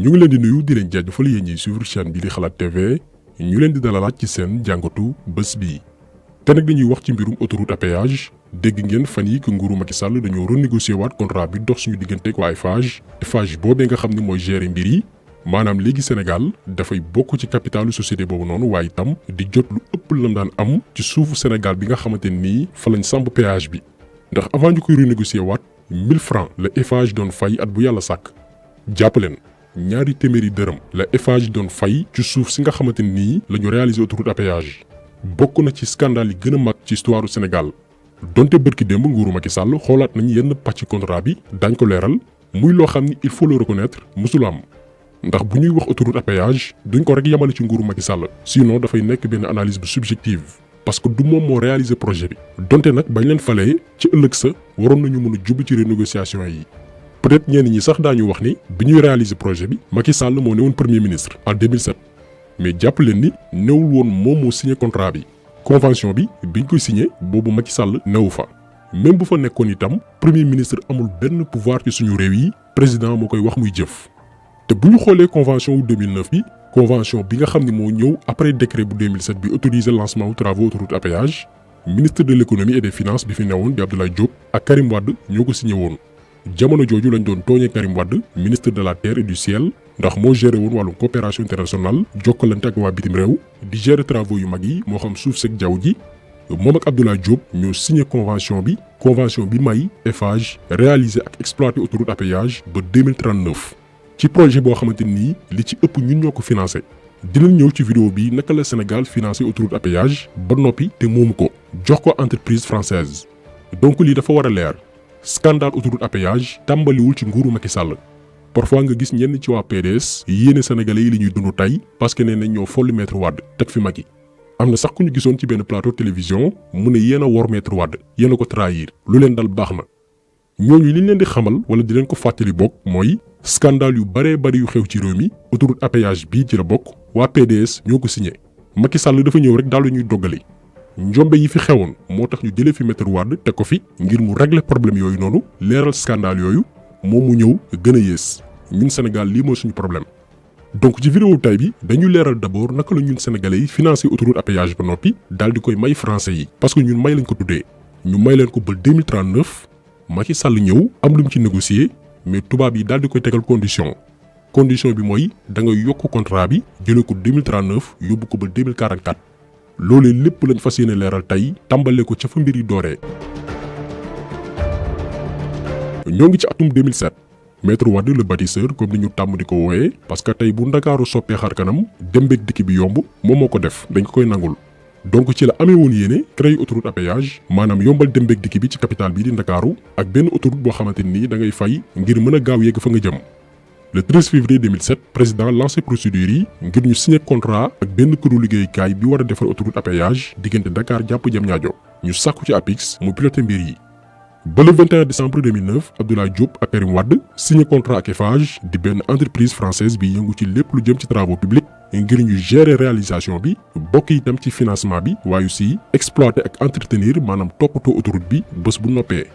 ñu ngi leen di nuyu di leen jaajëfal yéen ñiy suivre chaîne bi di Xalaat TV ñu leen di dalalaat ci seen jàngatu bés bii te nag dañuy wax ci mbirum autoroute à péage dégg ngeen fan yi que nguuru Macky Sall dañoo renégocier waat contrat bi dox suñu digganteeg waa Eiffage boobee nga xam ne mooy gérer mbir yi maanaam léegi Sénégal dafay bokk ci capitalu société boobu noonu waaye itam di jot lu ëpp lam daan am ci suufu Sénégal bi nga xamante nii fa lañ samp péage bi ndax avant ñu koy renégocier waat 1000 francs la Eiffage doon fay at bu yàlla sàkk jàppaleen ñaari téeméeri dërëm la Eiffage doon fay ci suuf si nga xamante nii la ñu réaliser autoroute à péage bokk na ci scandale yi gën a mag ci histoire du Sénégal donte bërki démb nguuru Macky Sall xoolaat nañ yenn pàcc contrat bi dañ ko leeral muy loo xam ni il faut le reconnaître musul am ndax bu ñuy wax autoroute à péage duñ ko rek yamale ci nguuru Macky Sall sinon dafay nekk benn analyse bu subjective parce que du moom moo réaliser projet bi donte nag bañ leen falee ci ëllëg sa waroon nañu mën a jublu ci renégociation yi peut-être ñenn ñi sax daañu wax ni bi ñuy réaliser projet bi Macky Sall moo newoon premier ministre en 2007 mais jàpp leen ni newul woon moom moo signé contrat bi convention bi biñ koy signé boobu Macky Sall newu fa même bu fa nekkoon itam premier ministre amul benn pouvoir ci suñu réew yi président moo koy wax muy jëf te bu ñu xoolee convention wu 2009 bi convention bi nga xam ne moo ñëw après décret bu 2007 bi autorisé lancement wu travaux autoroute à péage ministre de l'économie et des finances bi fi newoon di Abdoulaye Diop ak Karim Wade ñoo ko signé woon jamono jooju lañ doon tooñee Karim Wade ministre de la terre et du ciel ndax moo géré woon wàllum coopération internationale jokkalante ak waa bitim réew di gérer travaux yu mag yi moo xam suuf seeg jaww ji moom ak Abdoulaye Diop ñoo signé convention bi may Eiffage réaliser ak exploiter autoroute à péage ba 2039 ci projet boo xamante nii li ci ëpp ñun ñoo ko financé dinañ ñëw ci vidéo bi naka la Sénégal financé autoroute à péage ba noppi te moomu ko jox ko entreprise française donc lii dafa war a leer scandale autoroute à péage tàmbaliwul ci nguuru Macky Sall parfois nga gis ñenn ci waa PDS yéene sénégalais yi li ñuy dund tey parce que nee nañ ñoo folli Maître Wade teg fi Macky am na sax ku ñu gisoon ci benn plateau télévision mu ne yéen a wor Maître Wade yéen a ko trahir lu leen dal baax na ñooñu li ñu leen di xamal wala di leen ko fàttali bokk mooy scandale yu baree bari yu xew ci réew mi autoroute à péage bii ci la bokk waa PDS ñoo ko signé Macky Sall dafa ñëw rek daal lu ñuy doggali njombe yi fi xewoon moo tax ñu jëlee fi Maître Wade teg ko fi ngir mu régler problème yooyu noonu leeral scandale yooyu moom mu ñëw gën a yées ñun Sénégal lii mooy suñu problème. donc ci vidéo tay bi dañu leeral d'abord naka la ñun sénégalais yi financé autoroute à péage ba noppi daal di koy may français yi parce que ñun may lañ ko tuddee ñu may leen ko ba 2039 Macky Sall ñëw am lu mu ci négocier mais tubaab yi daal di koy tegal condition bi mooy da nga yokk contrat bi jëlee ko 2039 yóbbu ko ba 2044. loolee lépp lañ fas yéene leeral tey tàmbale ko ca fa mbir yi dooree. ñoo ngi ci atum 2007 Maître Wade le bâtisseur comme ni ñu tàmm di ko wooyee parce que tey bu Ndakaaru soppee xar kanam dem beeg dikk bi yomb moom moo ko def dañ ko koy nangul. donc ci la amee woon yéene créer autoroute à péage maanaam yombal dem beeg dikk bi ci capitale bi di Ndakaaru ak benn autoroute boo xamante ni da ngay fay ngir mën a gaaw yegg fa nga jëm. le 13 février 2007 président lancé procédure yi ngir ñu signé contrat ak benn këru liggéeykaay bi war a defar autoroute à péage diggante Dakar jàpp Diamniadio ñu sàkku ci APIX mu piloté mbir yi. ba le 21 décembre 2009 Abdoulaye Diop ak Karim Wade signé contrat ak Eiffage di benn entreprise française bi yëngu ci lépp lu jëm ci travaux publics ngir ñu gérer réalisation bi bokk itam ci financement bi waaye aussi exploiter ak entretenir maanaam toppatoo autoroute bi bés bu noppee.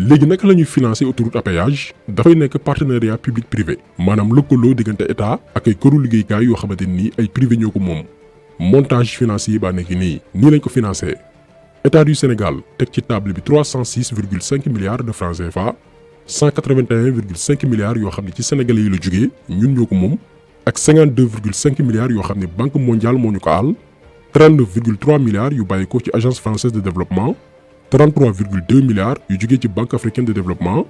léegi naka la ñuy financer autoroute à péage dafay nekk partenariat public privé maanaam lëkkaloo diggante état ak ay këru liggéeykaay yoo xamante ni ay privé ñoo ko moom montage financier baa nekk nii lañ ko financé état du Sénégal teg ci table bi 306,5 milliards de francs CFA 181,5 milliards yoo xam ne ci sénégalais yi la jógee ñun ñoo ko moom ak 52,5 milliards yoo xam ne banque mondiale moo ñu ko àll 39,3 milliards yu bàyyi ko ci agence française de développement 33,2 milliards yu jógee ci banque africaine de développement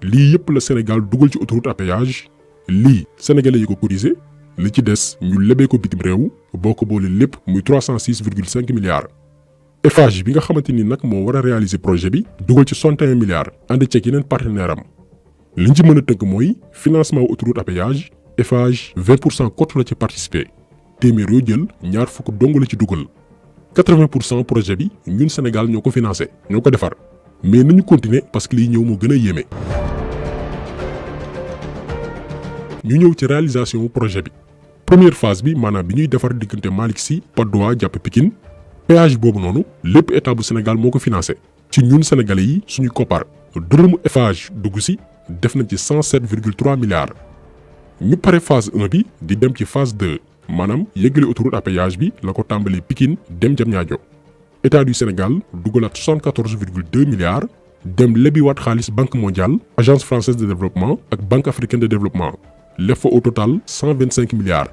lii yëpp la Sénégal dugal ci autoroute à péage lii sénégalais yi ko cotisé li ci des ñu lebee ko bitim réew boo ko boole lépp muy 306,5 milliards. Eiffage bi nga xamante ni nag moo war a réaliser projet bi dugal ci 61 milliards ànd ceeg yeneen partenaire am liñ ci mën a tënk mooy financement autoroute à péage Eiffage 20% cote la ci participer téeméer yoo jël ñaar fukk dong la ci dugal. 80% projet bi ñun Sénégal ñoo ko financé ñoo ko defar mais nañu continuer parce que liy ñëw moo gën a yéeme. ñu ñëw ci réalisation projet bi première phase bi maanaam bi ñuy defar diggante Malick Sy Patte d'Oie jàpp Pikine péage boobu noonu lépp état bu Sénégal moo ko financé ci ñun sénégalais yi suñu koppar dërëmu Eiffage dugg si def nañ ci 107,3 milliards. ñu pare phase 1 bi di dem ci phase 2 maanaam yëggale autoroute à péage bi la ko tàmbali Pikine dem Diamniadio. État du Sénégal dugalaat 74,2 milliards dem lebiwaat xaalis Banque mondiale Agence française de développement ak Banque africaine de développement lef fa au total 125 milliards.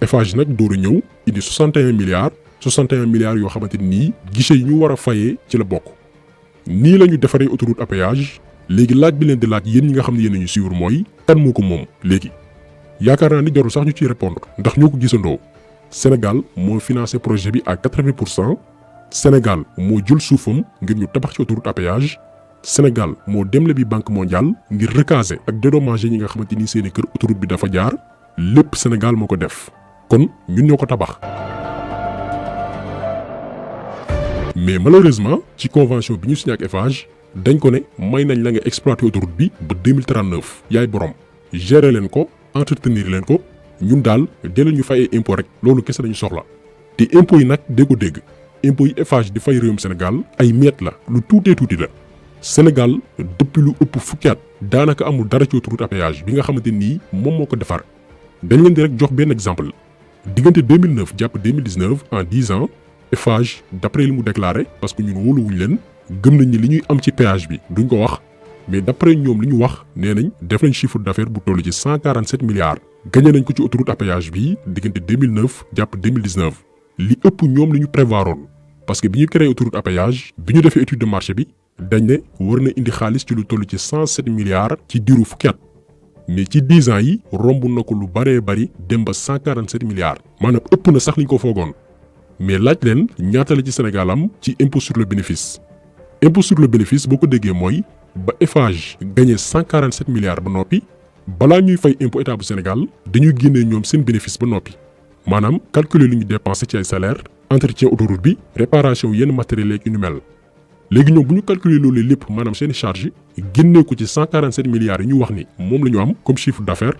Eiffage nag door a ñëw indi 61 milliards yoo xamante ni guichet yi ñu war a fayee ci la bokk. nii la ñu defaree autoroute à péage léegi laaj bi leen di laaj yéen ñi nga xam ne yéen a ñu suivre mooy kan moo ko moom léegi. yaakaar naa ni jarul sax ñu ciy répondre ndax ñoo ko gisandoo Sénégal moo financé projet bi à 80%. Sénégal moo jël suufam ngir ñu tabax ci autoroute à péage. Sénégal moo dem lebi Banque mondiale ngir recaser ak dédommager ñi nga xamante ni seeni kër autoroute bi dafa jaar lépp Sénégal moo ko def kon ñun ñoo ko tabax. mais malheureusement ci convention bi ñu signé ak Eiffage dañ ko ne may nañ la nga exploiter autoroute bi ba 2039 yaay borom gérer leen ko entretenir leen ko ñun daal delloo ñu fay ay impôt rek loolu kese lañu soxla te impôt yi nag dégg ko dégg impôt yi Eiffage di fay réewum Sénégal ay miet la lu tuutee tuuti la. Sénégal depuis lu ëpp fukki at daanaka amul dara ci autoroute à péage bi nga xamante nii moom moo ko defar dañ leen di rek jox benn exemple diggante 2009 jàpp 2019 en 10 ans Eiffage d'après li mu déclaré parce que ñun wóoluwuñ leen gëm nañ ni li ñuy am ci péage bi duñ ko wax mais d'après ñoom li ñu wax nee nañ def nañ chiffre d'affaires bu toll ci 147 milliards. gagné nañ ko ci autoroute à péage bi diggante 2009 jàpp 2019 li ëpp ñoom li ñu prévoiroon parce que bi ñu créé autoroute à péage bi ñu defee étude de marché bi. dañ ne war na indi xaalis ci lu toll ci 107 milliards ci diiru fukki at mais ci 10 ans yi romb na ko lu baree bari dem ba 147 milliards maanaam ëpp na sax liñ ko foogoon mais laaj leen ñaata la ci Sénégal am ci impôt sur le bénéfice. impôt sur le bénéfice boo ko déggee mooy ba Eiffage gagné 147 milliards ba noppi balaa ñuy fay impôt état bu Sénégal dañuy génnee ñoom seen bénéfice ba noppi maanaam calculer li ñu dépensé ci ay salaire entretien autoroute bi réparation yenn matériel yeeg yu ñu mel. léegi ñoom bu ñu calculer loolu lépp maanaam seeni charge génnee ko ci 147 milliards yi ñu wax ni moom la ñu am comme chiffre d'affaires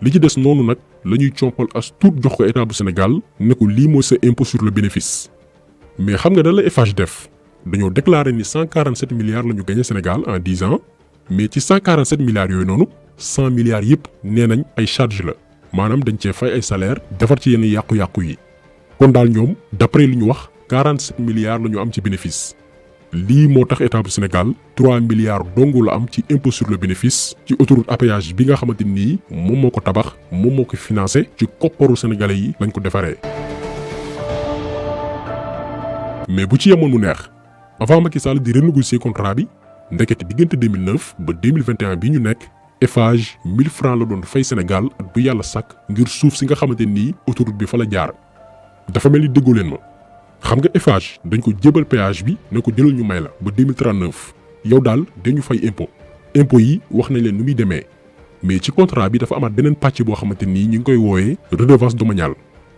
li ci des noonu nag la ñuy compal as tuut jox ko état bu Sénégal ne ko lii mooy sa impôt sur le bénéfice. mais xam nga da la Eiffage def dañoo déclaré ni 147 milliards la ñu gagné Sénégal en 10 ans mais ci 147 milliards yooyu noonu 100 milliards yëpp nee nañ ay charge la maanaam dañ cee fay ay salaire defar ci yenn yàqu-yàqu yi kon daal ñoom d'après li ñu wax 47 milliards la ñu am ci bénéfice. lii moo tax état bu Sénégal 3 milliards dong la am ci impôt sur le bénéfice ci autoroute à péage bi nga xamante ni moom moo ko tabax moom moo ko financé ci kopparu sénégalais yi lañ ko defaree. mais bu ci yemoon mu neex avant Macky Sall di renégocier contrat bi ndekete diggante 2009 ba 2021 bi ñu nekk Eiffage 1000 francs la doon fay Sénégal at bu yàlla sàkk ngir suuf si nga xamante ni autoroute bi fa la jaar dafa mel ni déggoo leen ma. xam nga Eiffage dañ ko jébal péage bi ne ko jëlal ñu may la ba 2039 yow daal dañu fay impôt yi wax nañ leen nu muy demee mais ci contrat bi dafa amaat beneen pàcc boo xamante ni ñu ngi koy wooyee redevance domaniale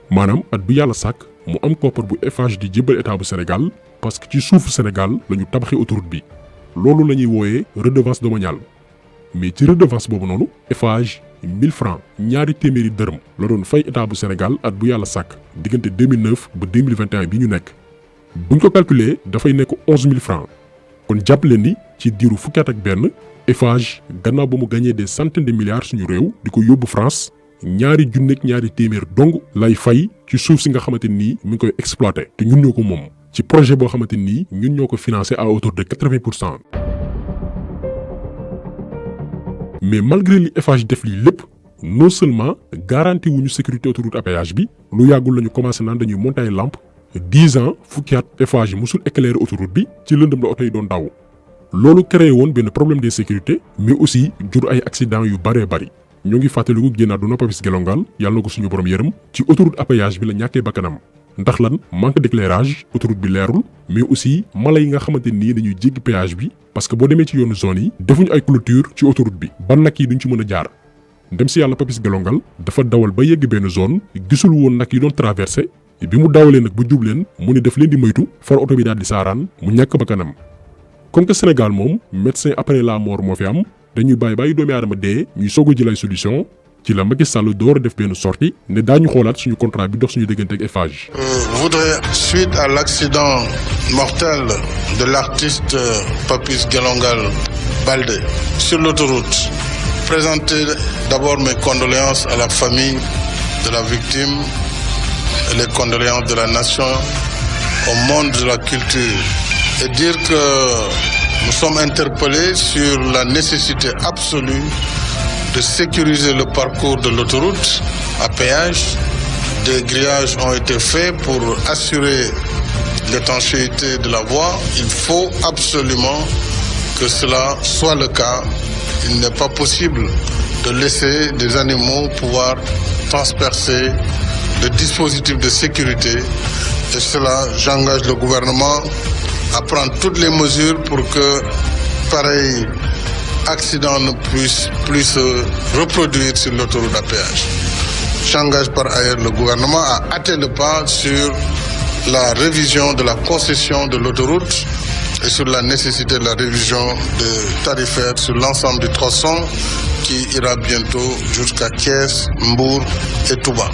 maanaam at bu yàlla sàkk mu am koppar bu Eiffage di jébal état bu Sénégal parce que ci suufu Sénégal la ñu tabaxee autoroute bi loolu la ñuy wooyee redevance domaniale mais ci redevance boobu noonu Eiffage 1000 francs ñaari téeméeri dërëm la doon fay état bu Sénégal at bu yàlla sàkk diggante 2009 ba 2021 bi ñu nekk buñ ko calculer dafay nekk 11000 francs kon jàpp leen ni ci diiru fukki at ak benn Eiffage gannaaw ba mu gagné des centaines de milliards suñu réew di ko yóbbu France ñaari junneeg ñaari téeméer dong lay fay ci suuf si nga xamante ni mi ngi koy exploité te ñun ñoo ko moom ci projet boo xamante ni ñun ñoo ko financé à hauteur de 80%. mais malgré li Eiffage def lii lépp non seulement garanti wuñu sécurité autoroute à péage bi lu yàggul la ñu commencé naan dañuy monter ay lampe 10 ans fukki at Eiffage musul éclairer autoroute bi ci lëndëm la oto yi doon daw loolu créé woon benn problème de sécurité mais aussi jur ay accident yu bëree bëri ñoo ngi fàttaliku génn àdduna Papis Gelongal yàlla na ko suñu borom yërëm ci autoroute à péage bi la ñàkkee bakkanam ndax lan manque d'éclairage autoroute bi leerul mais aussi mala yi nga xamante nii dañuy jéggi péage bi parce que boo demee ci yoonu zone yi defuñu ay clôture ci autoroute bi ba nag yi duñ ci mën a jaar dem si yàlla Papis Gelongal dafa dawal ba yegg benn zone gisul woon nag yi doon traversé bi mu dawalee nag ba jub leen mu ne daf leen di moytu far oto bi daal di saaraan mu ñàkk bakkanam comme que Sénégal moom médecin après la mort moo fi am dañuy bàyyi doomi aadama dee ñuy soog a jël ay solution ci la Macky Sall door a def benn sortie ne daañu xoolaat suñu contrat bi dox suñu diggante ak Eiffage. Voudrais, suite à l'accident mortel de l'artiste Papis Gelongal Baldé sur l'autoroute présenter d'abord mes condoléances à la famille de la victime et les condoléances de la nation au monde de la culture et dire que nous sommes interpellés sur la nécessité absolue de sécuriser le parcours de l'autoroute à péage. Des grillages ont été faits pour assurer l'étanchéité de la voie. Il faut absolument que cela soit le cas. Il n'est pas possible de laisser des animaux pouvoir transpercer le dispositif de sécurité. Et cela, j'engage le gouvernement à prendre toutes les mesures pour que pareil accident ne puisse plus se reproduire sur l'autoroute à péage. J'engage par ailleurs le gouvernement à hâter le pas sur la révision de la concession de l'autoroute et sur la nécessité de la révision de tarifaire sur l'ensemble du tronçon qui ira bientôt jusqu'à Thiès, Mbour et Touba.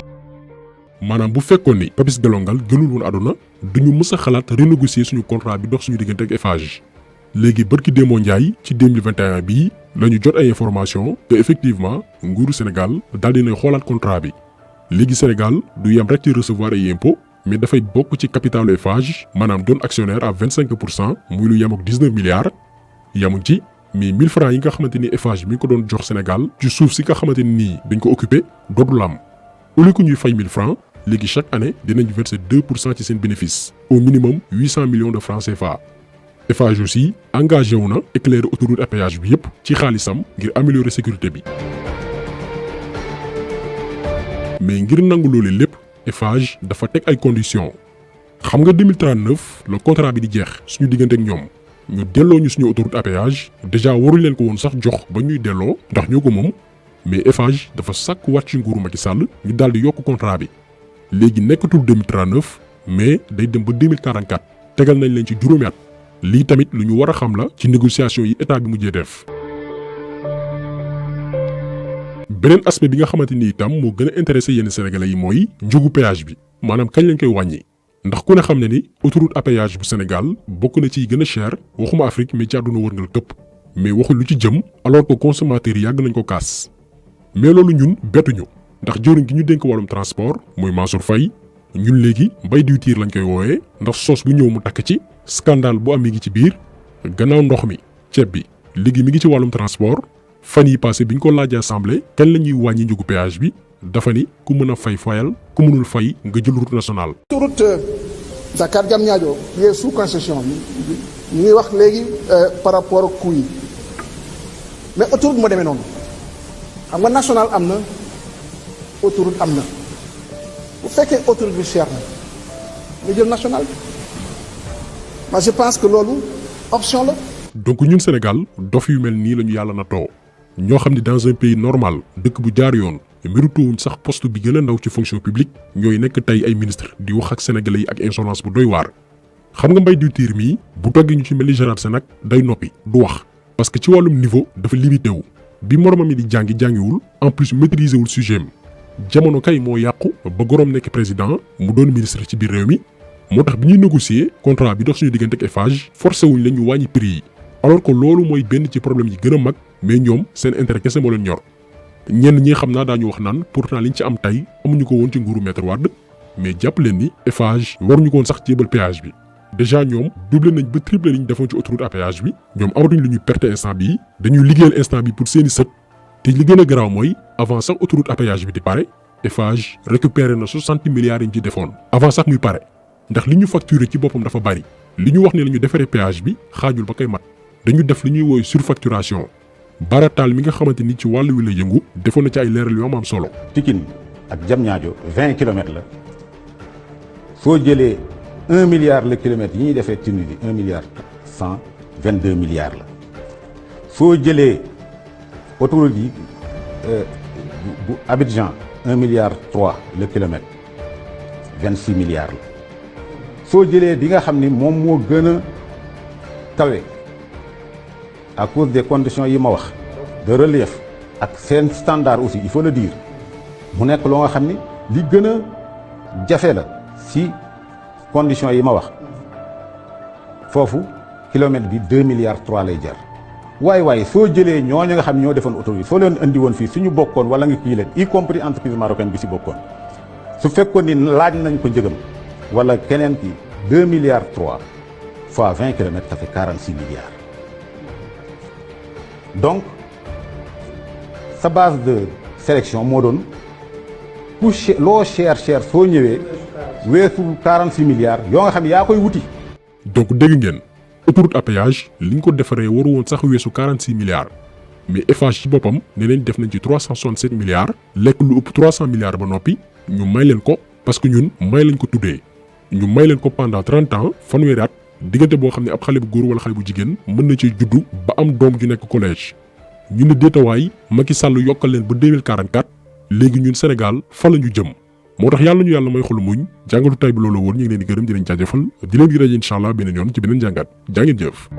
maanaam bu fekkoon ni Papis Gelongal gënul woon àdduna duñu mës a xalaat renégocier suñu contrat bi dox suñu diggante ak Eiffage léegi bërki démoo Njaay ci 2021 bii la ñu jot ay information que effectivement nguuru Sénégal daal dinay xoolaat contrat bi léegi Sénégal du yem rek ci recevoir ay impôts mais dafay bokk ci capitalu Eiffage maanaam doon actionnaire à 25% muy lu yem ak 19 milliards yamuñ ci mais 1000 francs yi nga xamante ni Eiffage mi ngi ko doon jox Sénégal ci suuf si nga xamante ni nii dañ ko occupé dootul am au lieu que ñuy fay 1000 francs léegi chaque année dinañ verser 2% ci seen bénéfice au minimum 800 millions de francs CFA. Eiffage aussi engagé wu na éclairer autoroute à péage bi yépp ci xaalisam ngir améliorer sécurité bi mais ngir nangu loolu lépp Eiffage dafa teg ay conditions xam nga 2039 le contrat bi di jeex suñu diggante ak ñoom ñu delloo ñu suñu autoroute à péage déjà waruñ leen ko woon sax jox ba ñuy delloo ndax ñoo ko moom mais Eiffage dafa sàkk wàcc ci nguuru Macky Sall ñu daal di yokk contrat bi léegi nekkatul 2039 mais day dem ba 2044 tegal nañ leen ci juróomi at lii tamit lu ñu war a xam la ci négociation yi état bi mujjee def. beneen aspect bi nga xamante ni itam moo gën a intéressé yenn sénégalais yi mooy njëgu péage bi maanaam kañ lañ koy wàññi ndax ku ne xam ne ni autoroute à péage bu Sénégal bokk na ci gën a cher waxuma Afrique mais ci àdduna wërngal këpp mais waxul lu ci jëm alors que consommateurs yi yàgg nañ ko kaas mais loolu ñun bettuñu ndax jëwriñ gi ñu dénk wàllum transport muy Mansour Faye ñun léegi mbay diwtiir lañ koy woowee ndax soos bu ñëw mu takk ci scandale bu am mi ngi ci biir gannaaw ndox mi ceeb bi léegi mi ngi ci wàllum transport fan yi passé bi ñu ko laajee assemblée kañ la ñuy wàññi njëgu péage bi dafa ni ku mën a fay fayal ku mënul fay nga jël route nationale. autoroute Dakar Diamniadio qui est sous concession ñu ngi wax léegi par rapport ak coût yi mais autoroute moo demee noonu xam nga national am na autoroute am na bu fekkee autoroute bi cher na nga jël national mais je pense que loolu option la. donc ñun Sénégal dof yu mel nii la ñu yàlla na too ñoo xam ne dans un pays normal dëkk bu jaar yoon mérituwuñ sax poste bi gën a ndaw ci fonction publique ñooy nekk tey ay ministre di wax ak sénégalais yi ak insolence bu doy waar. xam nga mbay diwtiir mii bu toggee ñu ci mel ni Gérard Sénac day noppi du wax parce que ci wàllum niveau dafa limité wu bi moromam yi di jàngiwul en plus maîtriser wul sujet am jamono kay moo yàqu ba gorom nekk président mu doon ministre ci biir réew mi moo tax bi ñuy négocier contrat bi dox suñu diggante ak Eiffage forcé wuñ la ñu wàññi prix yi alors que loolu mooy benn ci problème yi gën a mag mais ñoom seen intérêt kese moo leen ñor ñenn ñi xam naa daañu wax naan pourtant liñ ci am tey amuñu ko woon ci nguuru Maître Wade mais jàpp leen ni Eiffage waruñu ko woon sax jébal péage bi déjà ñoom doublé nañ ba triplé li ñu defoon ci autoroute à péage bi ñoom amatuñ lu ñuy perte instant bii dañuy liggéeyal instant bi pour seeni sët te li gën a garaaw mooy avant sax autoroute à péage bi di pare Eiffage récupéré na 60 milliards yi ñu ci defoon avant sax muy pare ndax li ñu facturé ci boppam dafa bari li ñu wax ne la ñu defaree péage bi xaajul ba koy mat dañu def li ñuy woy surfacturation baratal mi nga xamante ni ci wàllu wi la yëngu defoon na ci ay leeral yu am solo. Pikine ak Diamniadio 20 kilomètres la soo jëlee 1 milliard le kilomètre yi ñuy defee Tunisie 1 milliard 122 milliards la soo jëlee autoroute yi bu Abidjan 1 milliard 3 le kilomètre 26 milliards la soo jëlee bi nga xam ni moom moo gën a kawe à cause des conditions yi ma wax de relief ak seen standard aussi il faut le dire mu nekk loo nga xam ni li gën a jafe la si conditions yi ma wax foofu kilomètre bi 2 milliards 3 lay jar waaye soo jëlee ñooñu nga xam ñoo defoon autoroute soo leen indi woon fii suñu bokkoon wala nga kii leen y compris entreprise marocaine bi si bokkoon su fekkoon ni laaj nañ ko njëgam wala keneen ki 2 milliards 3 fois 20 kilomètres ça fait 46 milliards. Donc sa base de sélection moo doon ku loo cher soo ñëwee weesul 46 milliards yoo nga xam yaa koy wuti. donc dégg ngeen autoroute à péage li ñu ko defaree waru woon sax weesu 46 milliards mais Eiffage ci boppam ne leen def nañ ci 367 milliards lekk lu ëpp 300 milliards ba noppi ñu may leen ko parce que ñun may lañ ko tuddee ñu may leen ko pendant 30 ans fanweeri at diggante boo xam ne ab xale bu góor wala xale bu jigéen mën na ci juddu ba am doom ju nekk collège ñu ne déetawaay Macky Sall yokkal leen ba 2044 léegi ñun Sénégal fa la ñu jëm moo tax yàlla ñu yàlla may xolu muñ jàngatu tay bi loolu woon ñu ngi leen di gërëm di leen jaajëfal di leen di rajo incha allah beneen yoon ci beneen jàngat jaa ngeen jëf